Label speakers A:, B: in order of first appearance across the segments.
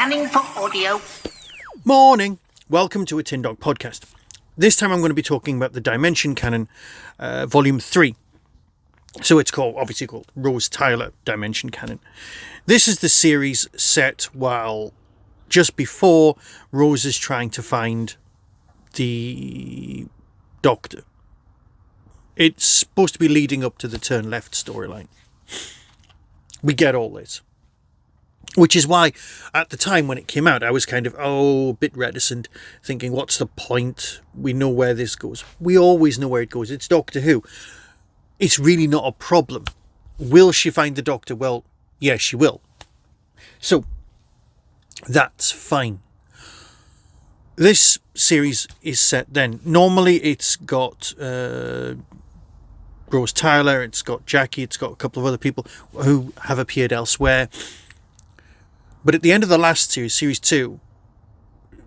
A: Scanning for audio.
B: Morning. Welcome to a Tin Dog podcast. This time I'm going to be talking about the Dimension Canon, Volume 3. So it's obviously called Rose Tyler Dimension Canon. This is the series set while just before Rose is trying to find the Doctor. It's supposed to be leading up to the Turn Left storyline. We get all this. Which is why, at the time when it came out, I was kind of, a bit reticent, thinking, what's the point? We know where this goes. We always know where it goes. It's Doctor Who. It's really not a problem. Will she find the Doctor? Well, yes, she will. So, that's fine. This series is set then. Normally, it's got Rose Tyler, it's got Jackie, it's got a couple of other people who have appeared elsewhere. But at the end of the last series, Series 2,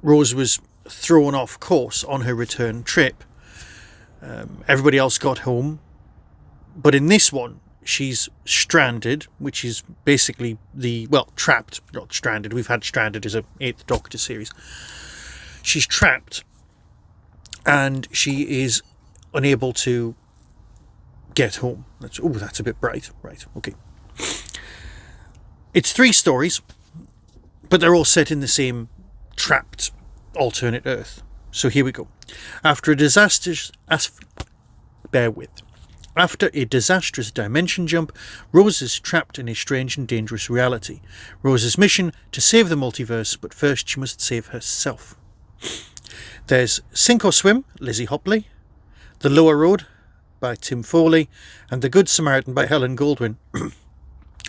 B: Rose was thrown off course on her return trip. Everybody else got home. But in this one, she's stranded, which is basically trapped, not stranded. We've had Stranded as a 8th Doctor series. She's trapped and she is unable to get home. That's a bit bright. Right, okay. It's 3 stories. But they're all set in the same trapped alternate Earth. So here we go. After a disastrous dimension jump, Rose is trapped in a strange and dangerous reality. Rose's mission to save the multiverse, but first she must save herself. There's Sink or Swim, Lizzie Hopley, The Lower Road by Tim Foley, and The Good Samaritan by Helen Goldwyn.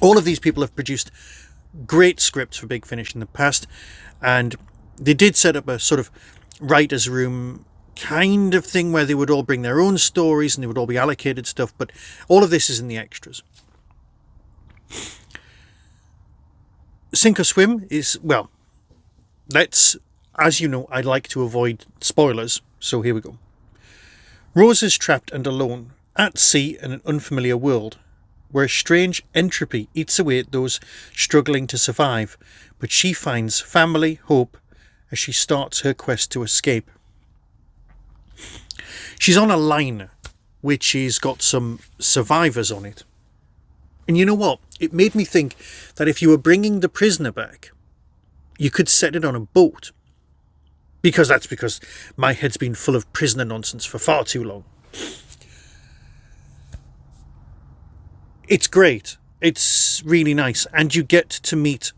B: All of these people have produced great scripts for Big Finish in the past, and they did set up a sort of writer's room kind of thing where they would all bring their own stories and they would all be allocated stuff, but all of this is in the extras. Sink or Swim is, as you know, I like to avoid spoilers, so here we go. Rose is trapped and alone, at sea in an unfamiliar world, where strange entropy eats away at those struggling to survive, but she finds family, hope, as she starts her quest to escape. She's on a liner, which has got some survivors on it. And you know what? It made me think that if you were bringing the prisoner back, you could set it on a boat. Because my head's been full of prisoner nonsense for far too long. It's great. It's really nice. And you get to meet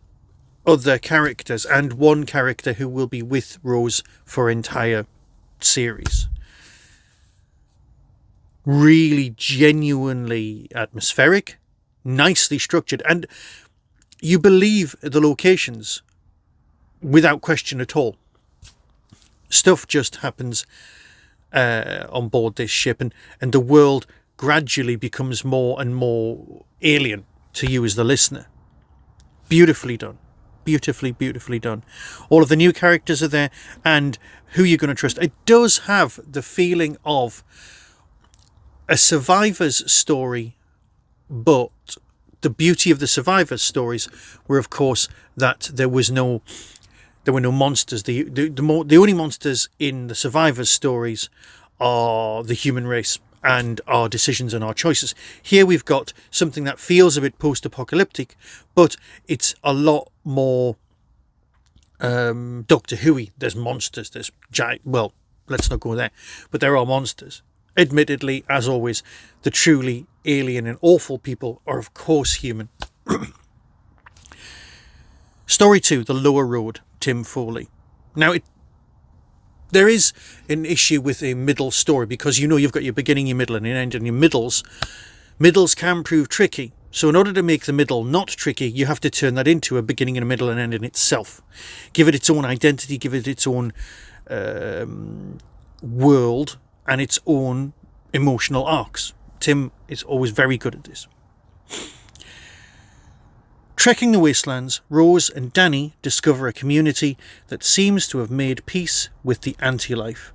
B: other characters, and one character who will be with Rose for entire series. Really genuinely atmospheric, nicely structured, and you believe the locations without question at all. Stuff just happens on board this ship, and the world gradually becomes more and more alien to you as the listener. Beautifully done. Beautifully done. All of the new characters are there, and who you're going to trust. It does have the feeling of a survivor's story, but the beauty of the survivor's stories were, of course, that there were no monsters. The only monsters in the survivor's stories are the human race and our decisions and our choices. Here we've got something that feels a bit post-apocalyptic, but it's a lot more Doctor Who-y. There's monsters, there's giant... Well, let's not go there. But there are monsters. Admittedly, as always, the truly alien and awful people are, of course, human. Story 2, The Lower Road, Tim Foley. Now, there is an issue with a middle story, because you've got your beginning, your middle, and your end, and your middles. Middles can prove tricky. So in order to make the middle not tricky, you have to turn that into a beginning and a middle and end in itself. Give it its own identity, give it its own world and its own emotional arcs. Tim is always very good at this. Trekking the wastelands, Rose and Danny discover a community that seems to have made peace with the anti-life.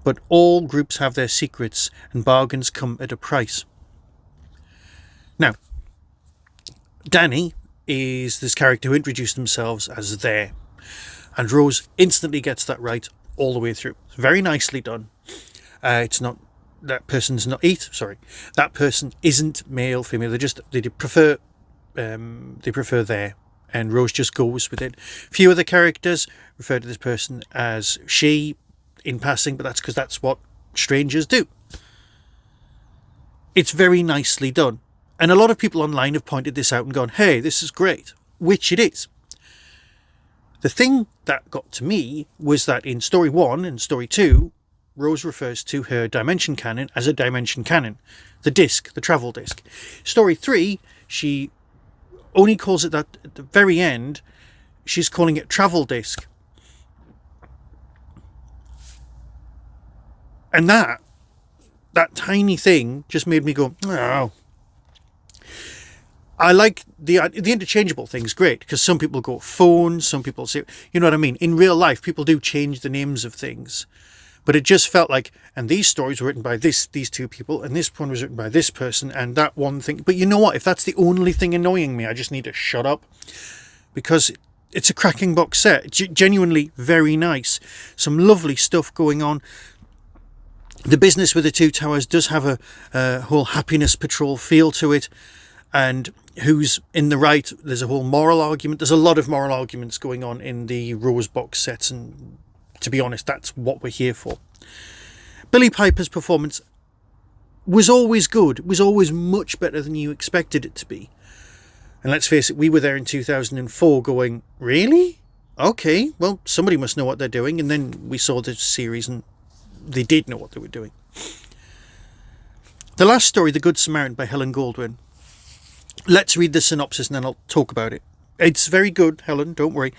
B: But all groups have their secrets, and bargains come at a price. Now, Danny is this character who introduced themselves as there. And Rose instantly gets that right all the way through. It's very nicely done. It's not, that person's not that person isn't male, female. They prefer there. And Rose just goes with it. Few other characters refer to this person as she in passing, but that's because that's what strangers do. It's very nicely done. And a lot of people online have pointed this out and gone, hey, this is great, which it is. The thing that got to me was that in story 1 and story 2, Rose refers to her dimension cannon as a dimension cannon. The disc, the travel disc. Story 3, she only calls it that at the very end. She's calling it travel disc. And that tiny thing just made me go, oh. I like the interchangeable thing's great, because some people go phone, some people say, you know what I mean? In real life, people do change the names of things. But it just felt like, and these stories were written by these two people, and this one was written by this person, and that one thing. But you know what? If that's the only thing annoying me, I just need to shut up. Because it's a cracking box set. It's genuinely very nice. Some lovely stuff going on. The Business with the Two Towers does have a whole happiness patrol feel to it. And who's in the right? There's a whole moral argument. There's a lot of moral arguments going on in the Rose box sets, and to be honest, that's what we're here for. Billie Piper's performance was always good. It was always much better than you expected it to be. And let's face it, we were there in 2004 going, really? Okay, well, somebody must know what they're doing. And then we saw the series and they did know what they were doing. The last story, The Good Samaritan by Helen Goldwyn. Let's read the synopsis and then I'll talk about it. It's very good, Helen, don't worry.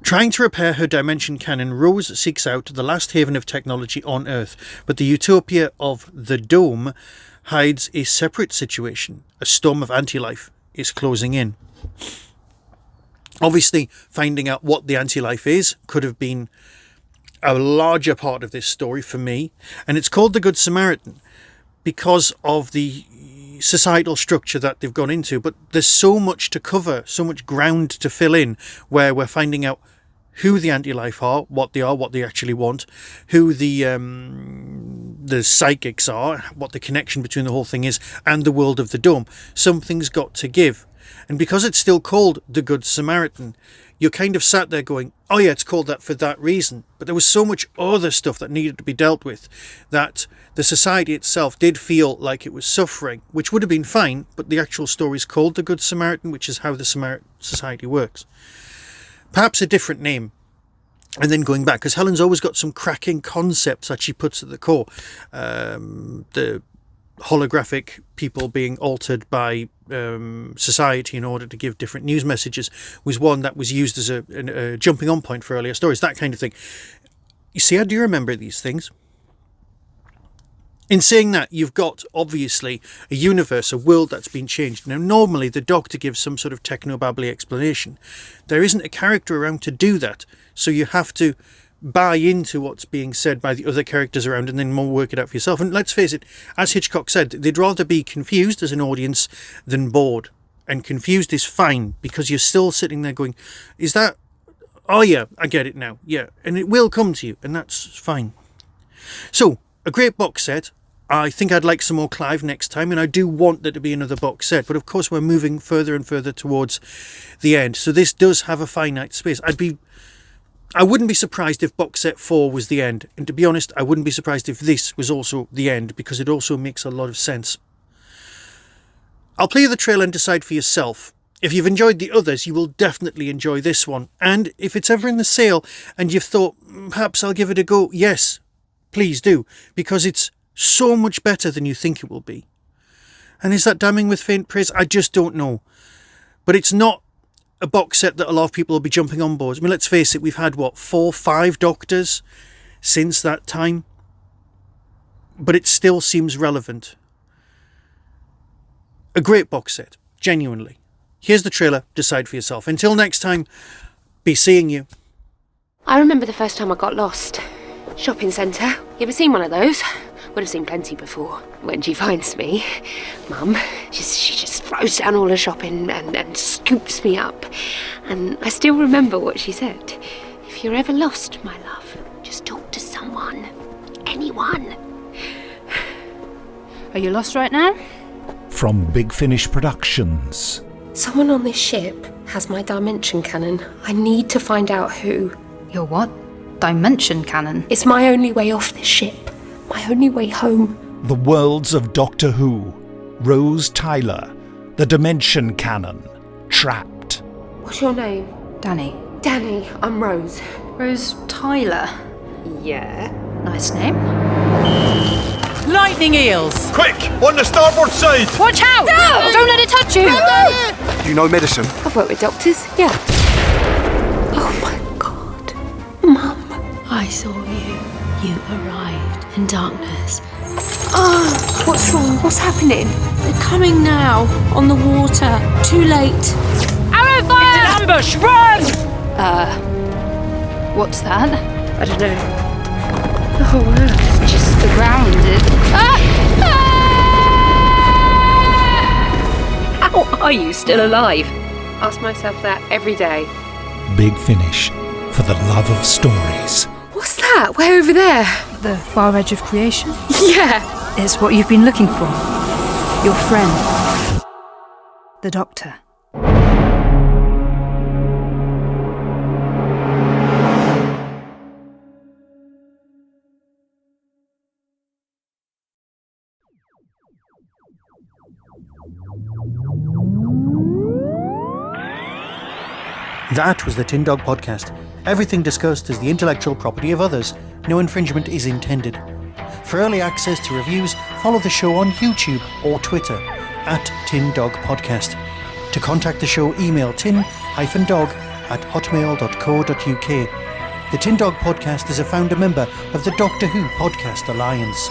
B: Trying to repair her dimension cannon, Rose seeks out the last haven of technology on Earth, but the utopia of the Dome hides a separate situation. A storm of anti-life is closing in. Obviously, finding out what the anti-life is could have been a larger part of this story for me, and it's called The Good Samaritan because of the societal structure that they've gone into, but there's so much to cover, so much ground to fill in, where we're finding out who the anti-life are, what they actually want, who the psychics are, what the connection between the whole thing is, and the world of the Dome. Something's got to give. And because it's still called The Good Samaritan, you're kind of sat there going, oh yeah, it's called that for that reason. But there was so much other stuff that needed to be dealt with that the society itself did feel like it was suffering, which would have been fine, but the actual story is called The Good Samaritan, which is how the society works. Perhaps a different name. And then going back, because Helen's always got some cracking concepts that she puts at the core. The holographic people being altered by society in order to give different news messages was one that was used as a jumping on point for earlier stories, that kind of thing. You see, I do remember these things. In saying that, you've got, obviously, a universe, a world that's been changed. Now, normally, the Doctor gives some sort of techno-babbly explanation. There isn't a character around to do that, so you have to buy into what's being said by the other characters around and then more work it out for yourself. And let's face it, as Hitchcock said, they'd rather be confused as an audience than bored. And confused is fine, because you're still sitting there going, is that... Oh yeah, I get it now. Yeah, and it will come to you, and that's fine. So, a great box set. I think I'd like some more Clive next time, and I do want there to be another box set. But of course, we're moving further and further towards the end. So this does have a finite space. I wouldn't be surprised if box set 4 was the end. And to be honest, I wouldn't be surprised if this was also the end, because it also makes a lot of sense. I'll play you the trailer and decide for yourself. If you've enjoyed the others, you will definitely enjoy this one. And if it's ever in the sale and you've thought, perhaps I'll give it a go, yes, please do, because it's so much better than you think it will be. And is that damning with faint praise? I just don't know. But it's not a box set that a lot of people will be jumping on board. I mean, let's face it, we've had, 4, 5 Doctors since that time? But it still seems relevant. A great box set, genuinely. Here's the trailer, decide for yourself. Until next time, be seeing you.
A: I remember the first time I got lost. Shopping centre. You ever seen one of those? Would have seen plenty before. When she finds me, Mum, she just throws down all her shopping and scoops me up. And I still remember what she said. If you're ever lost, my love, just talk to someone. Anyone.
C: Are you lost right now?
D: From Big Finish Productions.
A: Someone on this ship has my dimension cannon. I need to find out who.
C: Your what? Dimension cannon?
A: It's my only way off this ship. My only way home.
D: The Worlds of Doctor Who. Rose Tyler. The Dimension Cannon. Trapped.
A: What's your name?
C: Danny.
A: Danny, I'm Rose.
C: Rose Tyler.
A: Yeah.
C: Nice name.
E: Lightning eels!
F: Quick! On the starboard side!
C: Watch out! No! Don't let it touch you!
F: Do you know medicine?
A: I've worked with doctors, yeah. Oh my God. Mum.
G: I saw you. You arrived in darkness.
A: Oh, what's wrong? What's happening?
G: They're coming now. On the water. Too late.
C: Arrow fire!
E: It's an ambush! Run!
C: What's that?
A: I don't know. The whole earth.
C: Just the ground.
A: How are you still alive? Ask myself that every day.
D: Big Finish. For the love of stories.
A: What's that? Way over there?
C: The far edge of creation?
A: Yeah.
C: It's what you've been looking for. Your friend. The Doctor.
B: That was the Tin Dog Podcast. Everything discussed is the intellectual property of others. No infringement is intended. For early access to reviews, follow the show on YouTube or Twitter @Tin Dog Podcast. To contact the show, email tin-dog@hotmail.co.uk. The Tin Dog Podcast is a founder member of the Doctor Who Podcast Alliance.